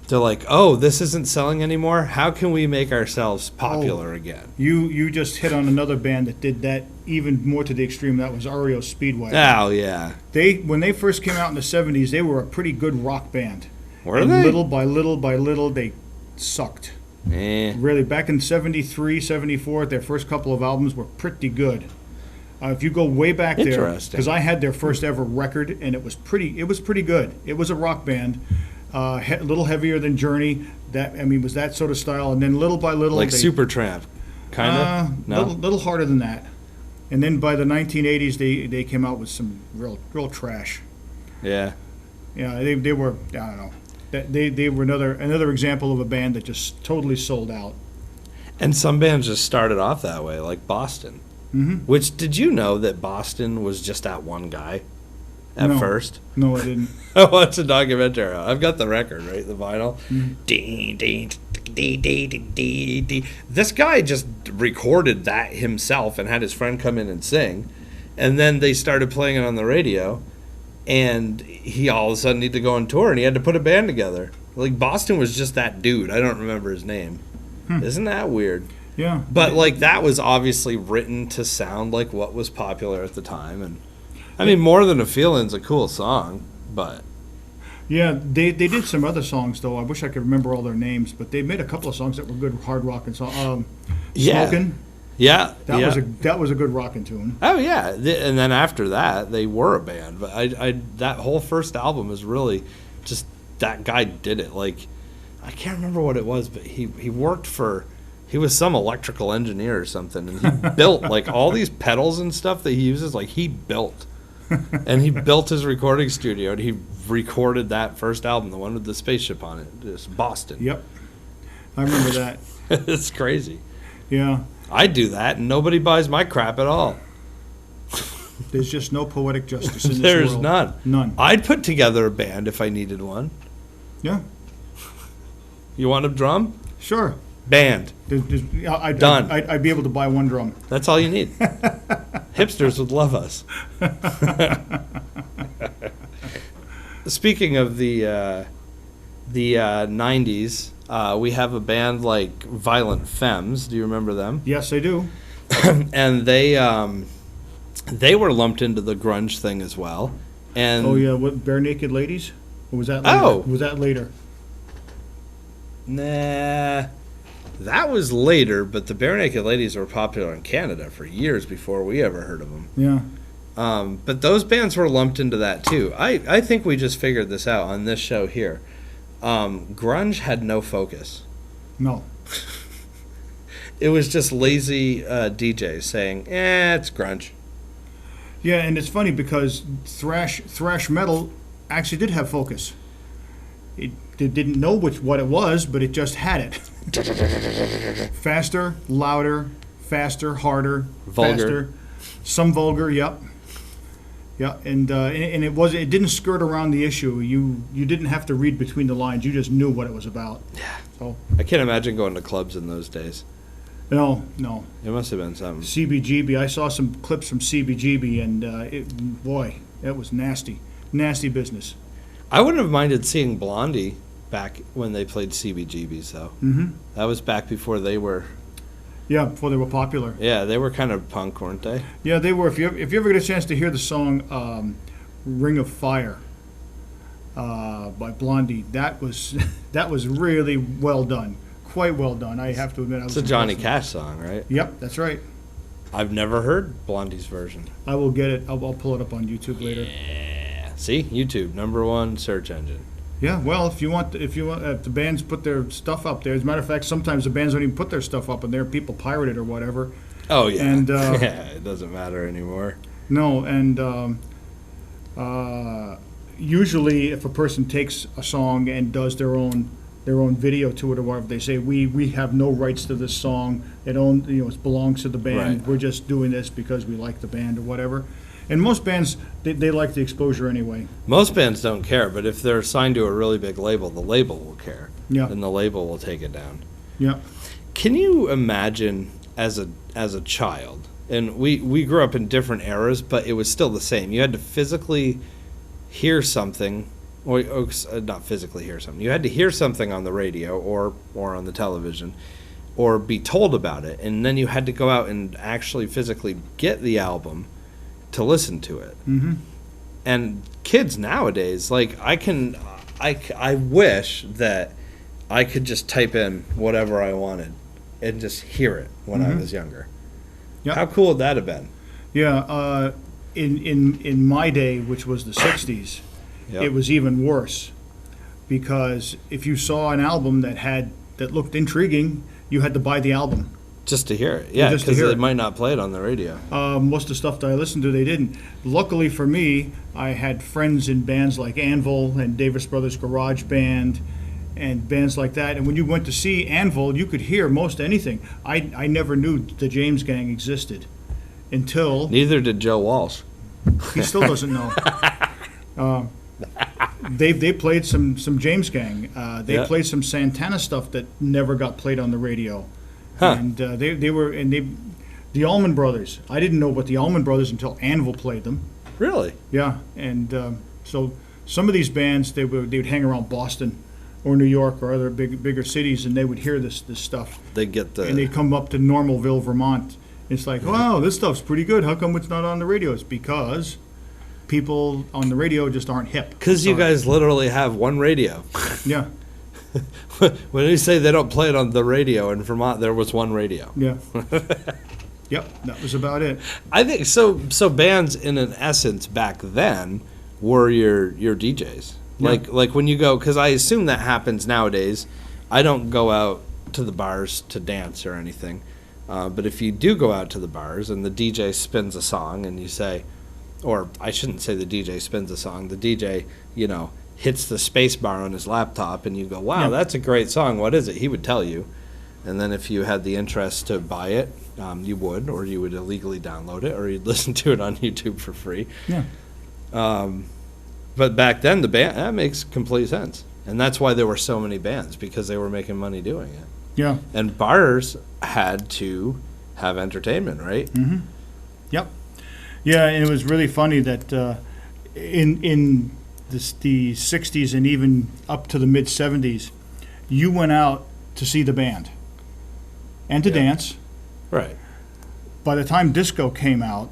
They're like, oh, this isn't selling anymore? How can we make ourselves popular again? You just hit on another band that did that even more to the extreme. That was REO Speedwagon. Oh, yeah. When they first came out in the 70s, they were a pretty good rock band. Were they? Little by little by little, they sucked. Really, back in 73, 74, their first couple of albums were pretty good. If you go way back there, because I had their first ever record, and it was pretty good. It was a rock band. A little heavier than Journey. Was that sort of style, and then little by little, like Supertramp, kind of. No, little harder than that. And then by the 1980s, they came out with some real trash. Yeah. Yeah, they were. I don't know. They were another example of a band that just totally sold out. And some bands just started off that way, like Boston. Mm-hmm. Which, did you know that Boston was just that one guy? At first? No, I didn't. I watched a documentary. I've got the record, right? The vinyl. This guy just recorded that himself and had his friend come in and sing. And then they started playing it on the radio. And he all of a sudden needed to go on tour, and he had to put a band together. Like, Boston was just that dude. I don't remember his name. Isn't that weird? Yeah. But, like, that was obviously written to sound like what was popular at the time. And I mean, More Than a Feeling's a cool song, but... Yeah, they did some other songs, though. I wish I could remember all their names, but they made a couple of songs that were good hard rockin' songs. Smokin'. Yeah. That was a good rockin' tune. Oh, yeah. And then after that, they were a band. But that whole first album is really just... That guy did it. Like, I can't remember what it was, but he worked for... He was some electrical engineer or something, and he built, like, all these pedals and stuff that he uses, like, he built. And he built his recording studio, and he recorded that first album, the one with the spaceship on it, just Boston. Yep. I remember that. It's crazy. Yeah. I do that, and nobody buys my crap at all. There's just no poetic justice in this There's world. none. None. I'd put together a band if I needed one. Yeah. You want a drum? Sure. Band. Done. I'd be able to buy one drum. That's all you need. Hipsters would love us. Speaking of the 90s, we have a band like Violent Femmes. Do you remember them? Yes, I do. And they were lumped into the grunge thing as well. And oh yeah, what, Bare Naked Ladies? Or was that later? Oh. Was that later? Nah. That was later, but the Bare Naked Ladies were popular in Canada for years before we ever heard of them. Yeah. But those bands were lumped into that too. I think we just figured this out on this show here. Grunge had no focus. No. It was just lazy DJs saying, it's grunge. Yeah, and it's funny because thrash metal actually did have focus. It didn't know what it was, but it just had it. Faster, louder, faster, harder, Vulgar. faster. Some vulgar, yep. Yeah, and it didn't skirt around the issue. You didn't have to read between the lines. You just knew what it was about. Yeah. So I can't imagine going to clubs in those days. no. It must have been something. CBGB. I saw some clips from CBGB, and boy, that was nasty business. I wouldn't have minded seeing Blondie back when they played CBGBs, though. Mm-hmm. That was back before they were. Yeah, before they were popular. Yeah, they were kind of punk, weren't they? Yeah, they were. If you ever get a chance to hear the song "Ring of Fire" by Blondie, that was really well done. Quite well done. I have to admit. It's a Johnny Cash song, right? Yep, that's right. I've never heard Blondie's version. I will get it. I'll pull it up on YouTube later. Yeah. See, YouTube, #1 search engine. Yeah, well, if the bands put their stuff up there. As a matter of fact, sometimes the bands don't even put their stuff up, and there people pirate it or whatever. Oh yeah, and yeah, it doesn't matter anymore. No, and usually if a person takes a song and does their own video to it or whatever, they say we have no rights to this song. It belongs to the band. Right. We're just doing this because we like the band or whatever. And most bands, they like the exposure anyway. Most bands don't care, but if they're signed to a really big label, the label will care. Yeah. And the label will take it down. Yeah. Can you imagine as a child, and we grew up in different eras, but it was still the same. You had to physically hear something, or not physically hear something. You had to hear something on the radio or on the television, or be told about it, and then you had to go out and actually physically get the album to listen to it. Mm-hmm. And kids nowadays, like I wish that I could just type in whatever I wanted and just hear it when I was younger. Yep. How cool would that have been? Yeah. In my day, which was the '60s, Yep. it was even worse because if you saw an album that looked intriguing, you had to buy the album. Just to hear it. Yeah, Just to because hear they it. might not play it on the radio. Most of the stuff that I listened to, they didn't. Luckily for me, I had friends in bands like Anvil and Davis Brothers Garage Band and bands like that. And when you went to see Anvil, you could hear most anything. I never knew the James Gang existed until Neither did Joe Walsh. he still doesn't know. They played some James Gang. They Yeah. played some Santana stuff that never got played on the radio. Huh. And the Allman Brothers. I didn't know about the Allman Brothers until Anvil played them. Really? Yeah, and so some of these bands they would hang around Boston or New York or other bigger cities, and they would hear this stuff, They get and they'd come up to Normalville, Vermont. It's like, wow, this stuff's pretty good. How come it's not on the radio? It's because people on the radio just aren't hip. Because you Sorry. guys literally have one radio. Yeah, When you say they don't play it on the radio in Vermont, there was one radio. yeah. Yep, that was about it. I think so. So bands, in an essence, back then were your DJs. Yeah. Like when you go, because I assume that happens nowadays. I don't go out to the bars to dance or anything, but if you do go out to the bars and the DJ spins a song and you say, or I shouldn't say the DJ spins a song, the DJ, hits the space bar on his laptop and you go, wow, Yeah. that's a great song. What is it? He would tell you. And then if you had the interest to buy it, you would, or you would illegally download it, or you'd listen to it on YouTube for free. Yeah. But back then, the band, that makes complete sense. And that's why there were so many bands, because they were making money doing it. Yeah. And bars had to have entertainment, right? Mm-hmm. Yep. Yeah, and it was really funny that in the 60s and even up to the mid-70s, you went out to see the band and to Yeah. dance. Right. By the time disco came out,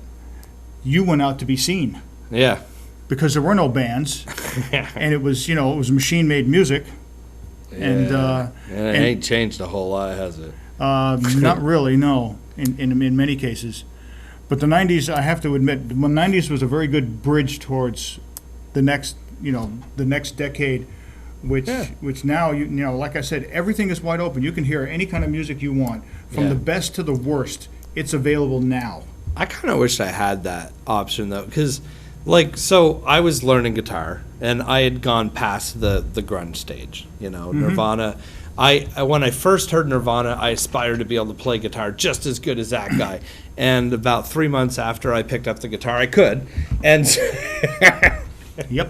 you went out to be seen Yeah. because there were no bands, and it was machine-made music, And it ain't changed a whole lot, has it? not really, no, in many cases. But the 90s, I have to admit, the 90s was a very good bridge towards the next, the next decade, which now, like I said, everything is wide open. You can hear any kind of music you want, from the best to the worst. It's available now. I kind of wish I had that option, though, because, so I was learning guitar, and I had gone past the grunge stage, Nirvana. When I first heard Nirvana, I aspired to be able to play guitar just as good as that guy. And about 3 months after I picked up the guitar, I could. And yep.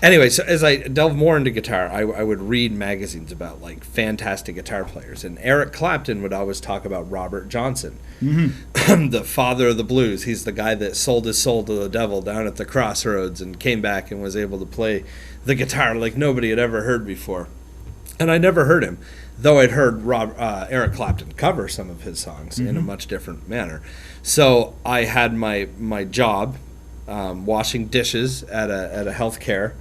Anyway, so as I delved more into guitar, I would read magazines about fantastic guitar players. And Eric Clapton would always talk about Robert Johnson, the father of the blues. He's the guy that sold his soul to the devil down at the crossroads and came back and was able to play the guitar like nobody had ever heard before. And I never heard him, though I'd heard Eric Clapton cover some of his songs in a much different manner. So I had my job washing dishes at a healthcare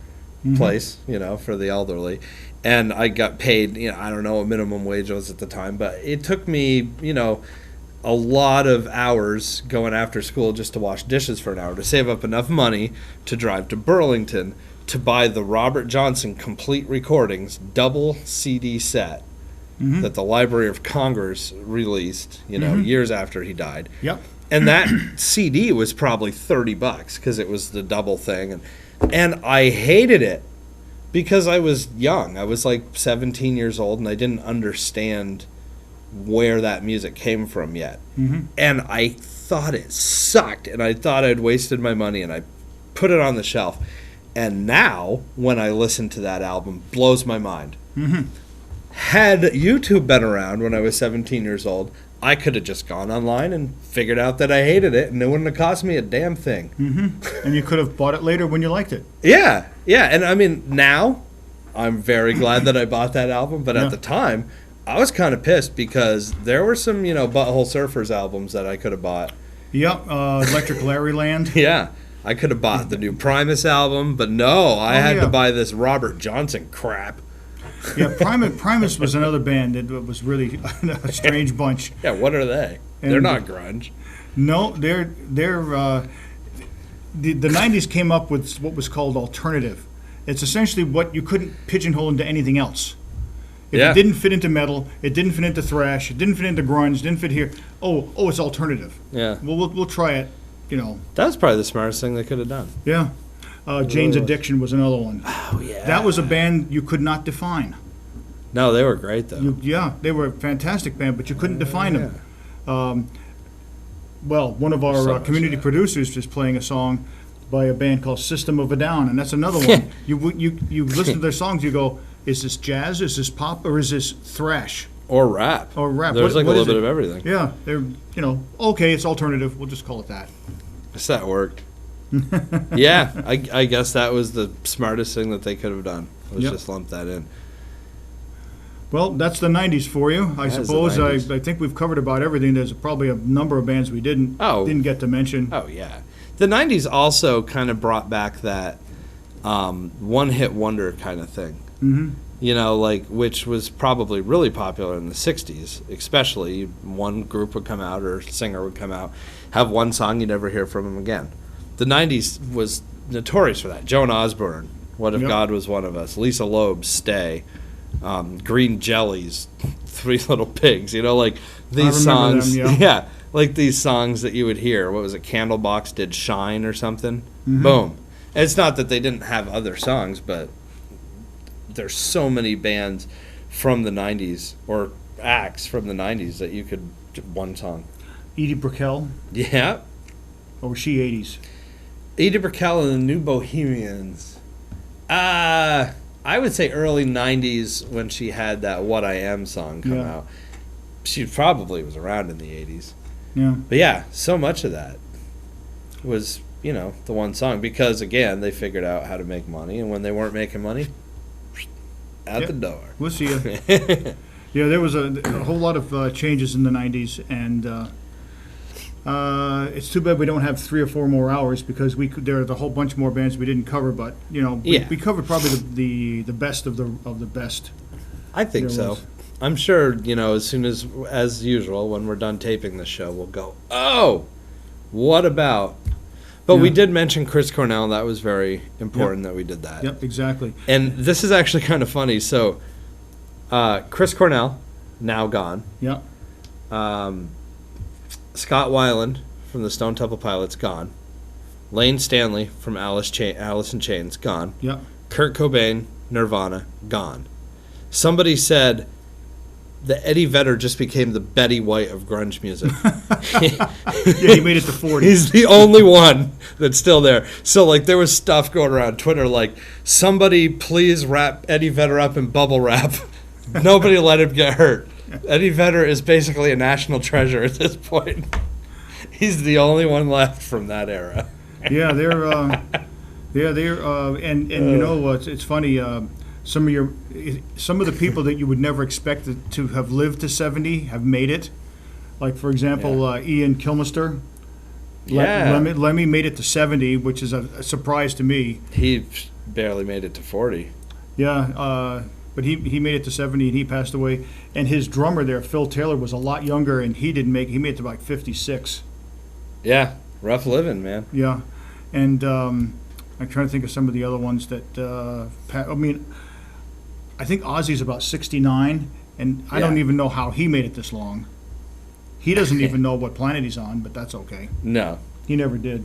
place, for the elderly, and I got paid, I don't know what minimum wage was at the time, but it took me, a lot of hours going after school just to wash dishes for an hour to save up enough money to drive to Burlington to buy the Robert Johnson complete recordings double CD set that the Library of Congress released, years after he died. Yep. And that CD was probably $30 because it was the double thing, and I hated it because I was young. I was 17 years old, and I didn't understand where that music came from yet. And I thought it sucked, and I thought I'd wasted my money, and I put it on the shelf. And now, when I listen to that album, blows my mind. Had YouTube been around when I was 17 years old, I could have just gone online and figured out that I hated it, and it wouldn't have cost me a damn thing. And you could have bought it later when you liked it. Yeah. And I mean, now, I'm very glad that I bought that album, but at the time, I was kind of pissed because there were some, Butthole Surfers albums that I could have bought. Yep, Electric Larryland. Yeah. I could have bought the new Primus album, but no, I had to buy this Robert Johnson crap. Yeah, Primus was another band that was really a strange bunch. Yeah, what are they? They're not grunge. No, they're the 90s came up with what was called alternative. It's essentially what you couldn't pigeonhole into anything else. If it didn't fit into metal, it didn't fit into thrash, it didn't fit into grunge, it didn't fit here. Oh, it's alternative. Yeah. Well, we'll try it. That was probably the smartest thing they could have done. Yeah. Jane's Addiction was another one. Oh, yeah. That was a band you could not define. No, they were great, though. They were a fantastic band, but you couldn't define them. Well, one of our community producers is playing a song by a band called System of a Down, and that's another one. You listen to their songs, you go, is this jazz, is this pop, or is this thrash? Or rap. There's a little bit of everything. Yeah, they're, okay, it's alternative. We'll just call it that. Guess that worked. Yeah, I guess that was the smartest thing that they could have done, was just lump that in. Well, that's the 90s for you. I suppose I think we've covered about everything. There's probably a number of bands we didn't get to mention. Oh, yeah. The 90s also kind of brought back that one-hit wonder kind of thing. Which was probably really popular in the 60s, especially. One group would come out or singer would come out, have one song, you never hear from them again. The 90s was notorious for that. Joan Osborne, What If God Was One of Us, Lisa Loeb's Stay, Green Jellies, Three Little Pigs, these songs. Them, these songs that you would hear. What was it, Candlebox did Shine or something? Boom. And it's not that they didn't have other songs, but there's so many bands from the 90s or acts from the 90s that you could one song. Edie Brickell. Yeah. Or was she 80s? Edie Brickell and the New Bohemians. I would say early 90s when she had that What I Am song come out. She probably was around in the 80s. Yeah. But yeah, so much of that was, the one song because, again, they figured out how to make money, and when they weren't making money, out the door. We'll see you. Yeah, there was a whole lot of changes in the 90s, and It's too bad we don't have 3 or 4 more hours because there are a whole bunch more bands we didn't cover, but Yeah. we covered probably the best of the best. I think There so. was. I'm sure, as soon as usual, when we're done taping the show, we'll go, oh, what about? But we Yeah. did mention Chris Cornell. That was very important that we did that. Yep, exactly. And this is actually kind of funny. So, Chris Cornell, now gone. Yep. Scott Weiland from the Stone Temple Pilots, gone. Lane Stanley from Alice in Chains, gone. Yep. Kurt Cobain, Nirvana, gone. Somebody said that Eddie Vedder just became the Betty White of grunge music. Yeah, he made it to 40. He's the only one that's still there. So, like, there was stuff going around Twitter like, somebody please wrap Eddie Vedder up in bubble wrap. Nobody let him get hurt. Eddie Vedder is basically a national treasure at this point. He's the only one left from that era. Yeah, and it's funny. Some of the people that you would never expect to have lived to 70 have made it. Like, for example, Ian Kilmister. Yeah. Lemmy made it to 70, which is a surprise to me. He barely made it to 40. Yeah, but he made it to 70 and he passed away. And his drummer there, Phil Taylor, was a lot younger and he made it to like 56. Yeah, rough living, man. Yeah, and I'm trying to think of some of the other ones that. I think Ozzy's about 69, and I don't Yeah. even know how he made it this long. He doesn't even know what planet he's on, but that's okay. No. He never did.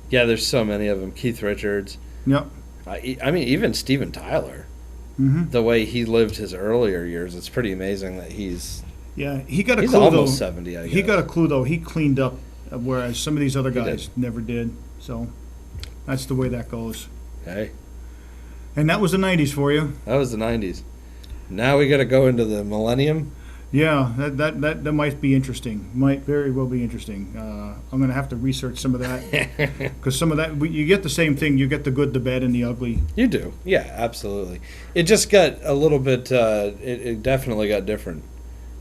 Yeah, there's so many of them. Keith Richards. Yep. I mean, even Steven Tyler. Mm-hmm. The way he lived his earlier years, it's pretty amazing that he's Yeah, he got a he's clue almost though. 70, I guess. He got a clue though. He cleaned up, whereas some of these other He guys did. never did. So that's the way that goes. Hey, And that was the 90s for you. that was the 90s. Now we got to go into the millennium. Yeah, that might be interesting. Might very well be interesting. I'm going to have to research some of that because some of that you get the same thing. You get the good, the bad, and the ugly. You do. Yeah, absolutely. It just got a little bit, it definitely got different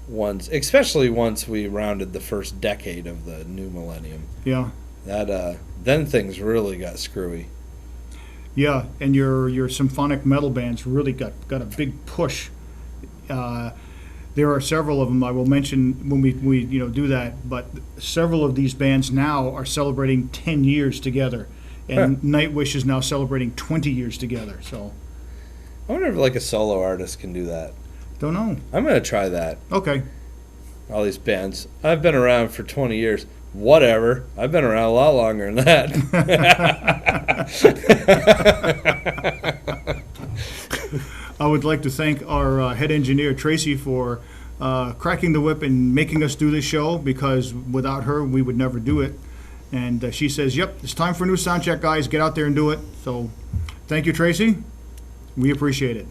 once, especially once we rounded the first decade of the new millennium. Yeah, Then things really got screwy. yeah, and your symphonic metal bands really got a big push. There are several of them I will mention when we do that, but several of these bands now are celebrating 10 years together, and Nightwish is now celebrating 20 years together. So I wonder if like a solo artist can do that. don't know. I'm going to try that. Okay. All these bands. I've been around for 20 years. Whatever. I've been around a lot longer than that. I would like to thank our head engineer, Tracy, for cracking the whip and making us do this show, because without her, we would never do it. And she says, yep, it's time for a new sound check, guys. Get out there and do it. So thank you, Tracy. We appreciate it.